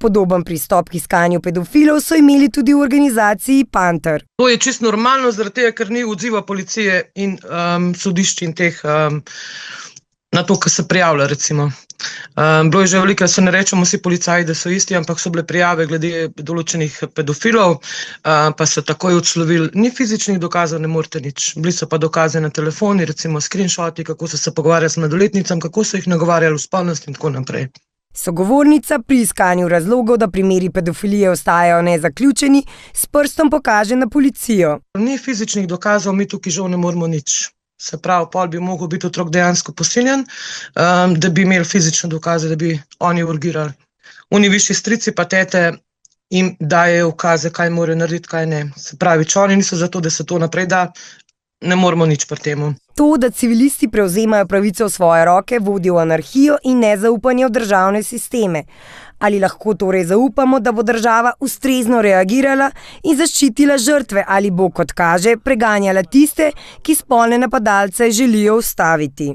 Podoben pristop k iskanju pedofilov so imeli tudi v organizaciji Panter. To je čisto normalno, zaradi tega, ker ni odziva policije in sodišč in teh na to, kar se prijavlja, recimo. Bilo je že veliko, se ne rečemo vsi policaji, da so isti, ampak so bile prijave glede določenih pedofilov, pa so takoj odslovili. Ni fizičnih dokazov, ne morete nič. Bili so pa dokaze na telefoni, recimo screenshoti, kako so se pogovarjali s mladoletnicami, kako so jih nagovarjali v spolnost in tako naprej. Sogovornica pri iskanju razlogov, da primeri pedofilije ostajajo nezaključeni, s prstom pokaže na policijo. Ni fizičnih dokazov, mi tukaj žal ne moremo nič. Se pravi, pol bi mogel biti otrok dejansko posiljen, da bi imeli fizične dokaze, da bi oni urgirali. Oni višji strici pa tete jim dajejo ukaze, kaj morajo narediti, kaj ne. Se pravi, če oni niso za to, da se to naprej da, ne moramo nič pri temu. To, da civilisti prevzemajo pravico v svoje roke, vodi v anarhijo in nezaupanje v državne sisteme. Ali lahko torej zaupamo, da bo država ustrezno reagirala in zaščitila žrtve, ali bo, kot kaže, preganjala tiste, ki spolne napadalce želijo ustaviti?